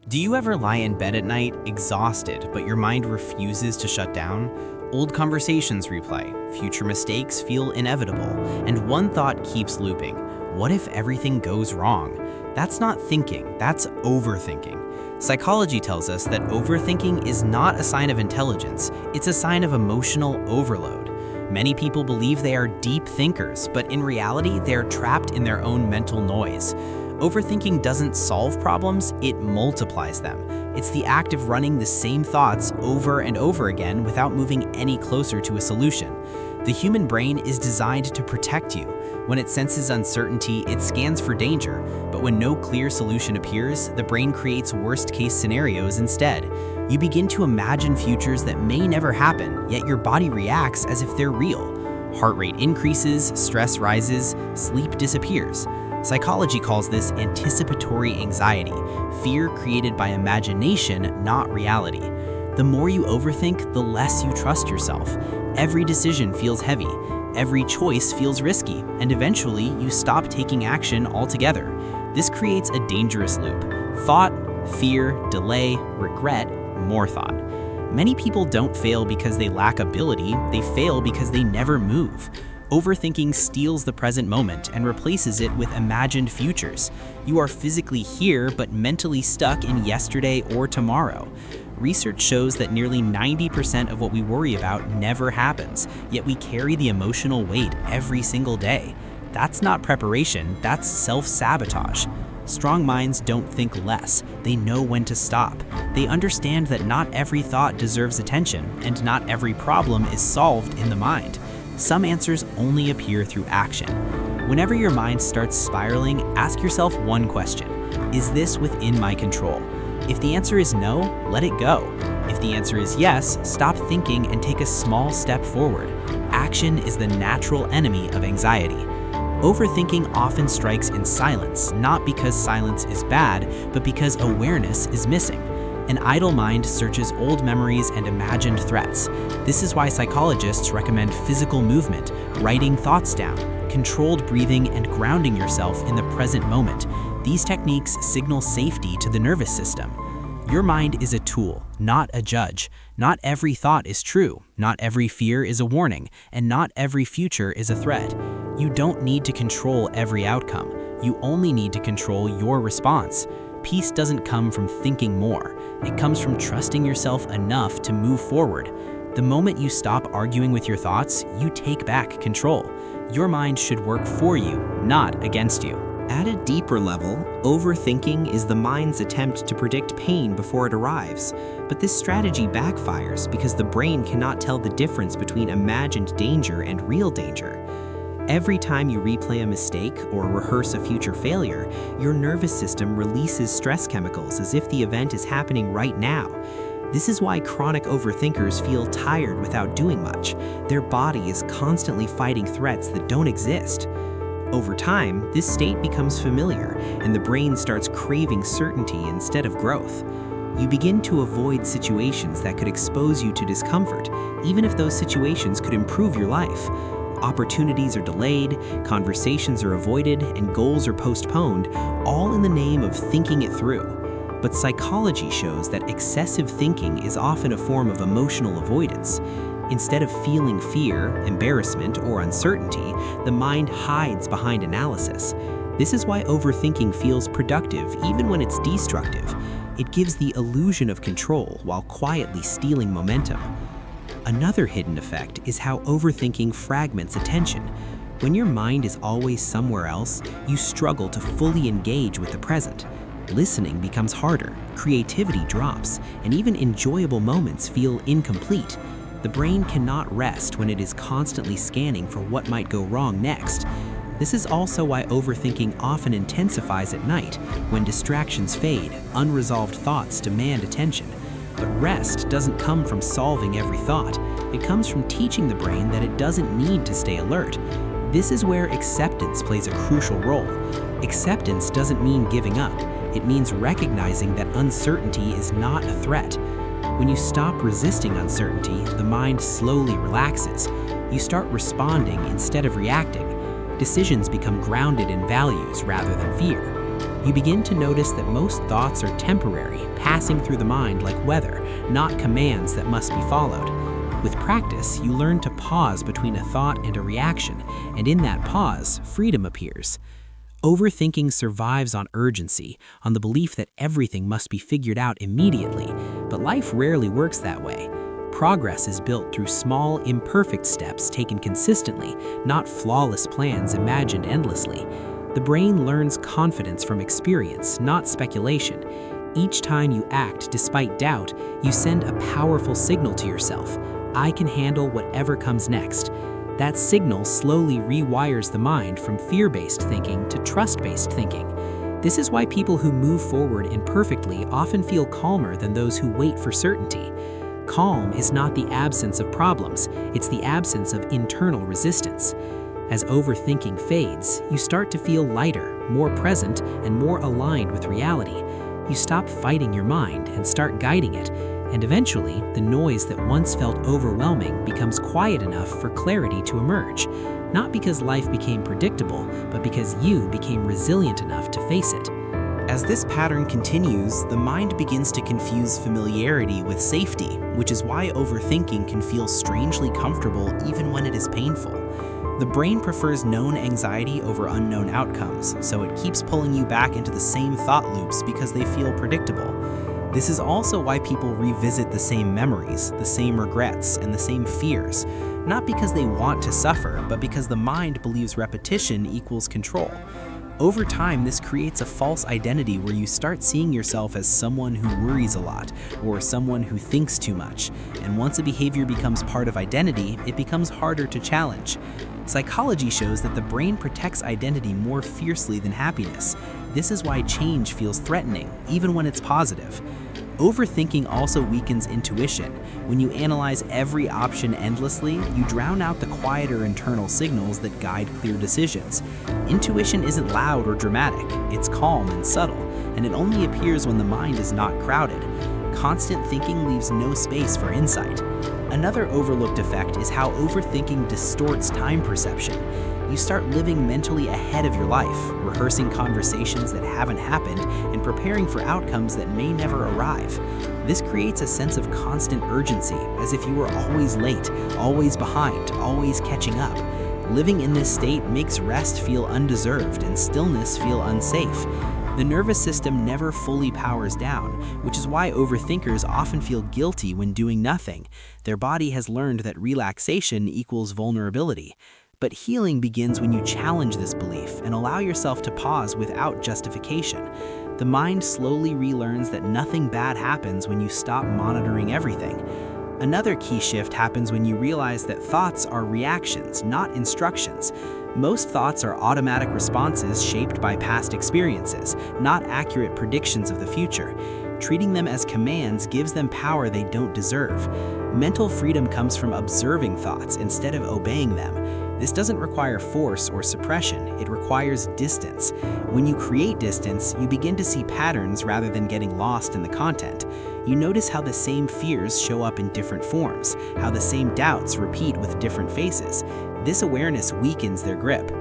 Do you ever lie in bed at night, exhausted, but your mind refuses to shut down? Old conversations replay, future mistakes feel inevitable, and one thought keeps looping. What if everything goes wrong? That's not thinking, that's overthinking. Psychology tells us that overthinking is not a sign of intelligence, it's a sign of emotional overload. Many people believe they are deep thinkers, but in reality, they are trapped in their own mental noise. Overthinking doesn't solve problems, it multiplies them. It's the act of running the same thoughts over and over again without moving any closer to a solution. The human brain is designed to protect you. When it senses uncertainty, it scans for danger, but when no clear solution appears, the brain creates worst-case scenarios instead. You begin to imagine futures that may never happen, yet your body reacts as if they're real. Heart rate increases, stress rises, sleep disappears. Psychology calls this anticipatory anxiety, fear created by imagination, not reality. The more you overthink, the less you trust yourself. Every decision feels heavy, every choice feels risky, and eventually you stop taking action altogether. This creates a dangerous loop. Thought, fear, delay, regret, more thought. Many people don't fail because they lack ability, they fail because they never move. Overthinking steals the present moment and replaces it with imagined futures. You are physically here, but mentally stuck in yesterday or tomorrow. Research shows that nearly 90% of what we worry about never happens, yet we carry the emotional weight every single day. That's not preparation, that's self-sabotage. Strong minds don't think less, they know when to stop. They understand that not every thought deserves attention, and not every problem is solved in the mind. Some answers only appear through action. Whenever your mind starts spiraling, ask yourself one question: is this within my control? If the answer is no, let it go. If the answer is yes, stop thinking and take a small step forward. Action is the natural enemy of anxiety. Overthinking often strikes in silence, not because silence is bad, but because awareness is missing. An idle mind searches old memories and imagined threats. This is why psychologists recommend physical movement, writing thoughts down, controlled breathing, and grounding yourself in the present moment. These techniques signal safety to the nervous system. Your mind is a tool, not a judge. Not every thought is true, not every fear is a warning, and not every future is a threat. You don't need to control every outcome. You only need to control your response. Peace doesn't come from thinking more. It comes from trusting yourself enough to move forward. The moment you stop arguing with your thoughts, you take back control. Your mind should work for you, not against you. At a deeper level, overthinking is the mind's attempt to predict pain before it arrives. But this strategy backfires because the brain cannot tell the difference between imagined danger and real danger. Every time you replay a mistake or rehearse a future failure, your nervous system releases stress chemicals as if the event is happening right now. This is why chronic overthinkers feel tired without doing much. Their body is constantly fighting threats that don't exist. Over time, this state becomes familiar, and the brain starts craving certainty instead of growth. You begin to avoid situations that could expose you to discomfort, even if those situations could improve your life. Opportunities are delayed, conversations are avoided, and goals are postponed, all in the name of thinking it through. But psychology shows that excessive thinking is often a form of emotional avoidance. Instead of feeling fear, embarrassment, or uncertainty, the mind hides behind analysis. This is why overthinking feels productive even when it's destructive. It gives the illusion of control while quietly stealing momentum. Another hidden effect is how overthinking fragments attention. When your mind is always somewhere else, you struggle to fully engage with the present. Listening becomes harder, creativity drops, and even enjoyable moments feel incomplete. The brain cannot rest when it is constantly scanning for what might go wrong next. This is also why overthinking often intensifies at night. When distractions fade, unresolved thoughts demand attention. But rest doesn't come from solving every thought. It comes from teaching the brain that it doesn't need to stay alert. This is where acceptance plays a crucial role. Acceptance doesn't mean giving up. It means recognizing that uncertainty is not a threat. When you stop resisting uncertainty, the mind slowly relaxes. You start responding instead of reacting. Decisions become grounded in values rather than fear. You begin to notice that most thoughts are temporary, passing through the mind like weather, not commands that must be followed. With practice, you learn to pause between a thought and a reaction, and in that pause, freedom appears. Overthinking survives on urgency, on the belief that everything must be figured out immediately, but life rarely works that way. Progress is built through small, imperfect steps taken consistently, not flawless plans imagined endlessly. The brain learns confidence from experience, not speculation. Each time you act despite doubt, you send a powerful signal to yourself. I can handle whatever comes next. That signal slowly rewires the mind from fear-based thinking to trust-based thinking. This is why people who move forward imperfectly often feel calmer than those who wait for certainty. Calm is not the absence of problems, it's the absence of internal resistance. As overthinking fades, you start to feel lighter, more present, and more aligned with reality. You stop fighting your mind and start guiding it. And eventually, the noise that once felt overwhelming becomes quiet enough for clarity to emerge. Not because life became predictable, but because you became resilient enough to face it. As this pattern continues, the mind begins to confuse familiarity with safety, which is why overthinking can feel strangely comfortable even when it is painful. The brain prefers known anxiety over unknown outcomes, so it keeps pulling you back into the same thought loops because they feel predictable. This is also why people revisit the same memories, the same regrets, and the same fears, not because they want to suffer, but because the mind believes repetition equals control. Over time, this creates a false identity where you start seeing yourself as someone who worries a lot, or someone who thinks too much, and once a behavior becomes part of identity, it becomes harder to challenge. Psychology shows that the brain protects identity more fiercely than happiness. This is why change feels threatening, even when it's positive. Overthinking also weakens intuition. When you analyze every option endlessly, you drown out the quieter internal signals that guide clear decisions. Intuition isn't loud or dramatic, it's calm and subtle, and it only appears when the mind is not crowded. Constant thinking leaves no space for insight. Another overlooked effect is how overthinking distorts time perception. You start living mentally ahead of your life, rehearsing conversations that haven't happened and preparing for outcomes that may never arrive. This creates a sense of constant urgency, as if you were always late, always behind, always catching up. Living in this state makes rest feel undeserved and stillness feel unsafe. The nervous system never fully powers down, which is why overthinkers often feel guilty when doing nothing. Their body has learned that relaxation equals vulnerability. But healing begins when you challenge this belief and allow yourself to pause without justification. The mind slowly relearns that nothing bad happens when you stop monitoring everything. Another key shift happens when you realize that thoughts are reactions, not instructions. Most thoughts are automatic responses shaped by past experiences, not accurate predictions of the future. Treating them as commands gives them power they don't deserve. Mental freedom comes from observing thoughts instead of obeying them. This doesn't require force or suppression, it requires distance. When you create distance, you begin to see patterns rather than getting lost in the content. You notice how the same fears show up in different forms, how the same doubts repeat with different faces. This awareness weakens their grip.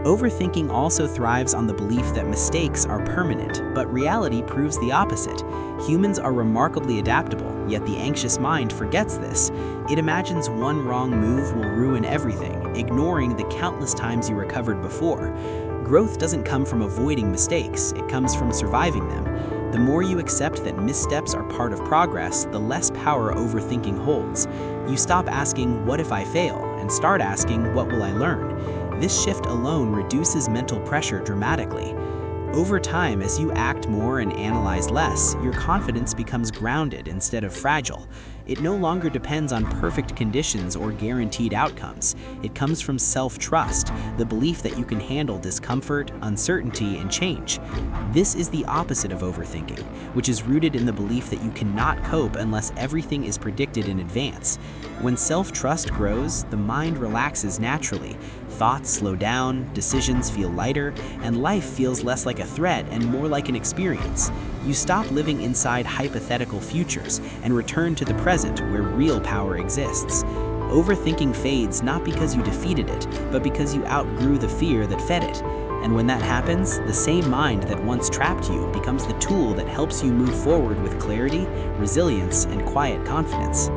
Overthinking also thrives on the belief that mistakes are permanent, but reality proves the opposite. Humans are remarkably adaptable, yet the anxious mind forgets this. It imagines one wrong move will ruin everything, ignoring the countless times you recovered before. Growth doesn't come from avoiding mistakes, it comes from surviving them. The more you accept that missteps are part of progress, the less power overthinking holds. You stop asking, "What if I fail?" and start asking, "What will I learn?" This shift alone reduces mental pressure dramatically. Over time, as you act more and analyze less, your confidence becomes grounded instead of fragile. It no longer depends on perfect conditions or guaranteed outcomes. It comes from self-trust, the belief that you can handle discomfort, uncertainty, and change. This is the opposite of overthinking, which is rooted in the belief that you cannot cope unless everything is predicted in advance. When self-trust grows, the mind relaxes naturally. Thoughts slow down, decisions feel lighter, and life feels less like a threat and more like an experience. You stop living inside hypothetical futures and return to the present where real power exists. Overthinking fades not because you defeated it, but because you outgrew the fear that fed it. And when that happens, the same mind that once trapped you becomes the tool that helps you move forward with clarity, resilience, and quiet confidence.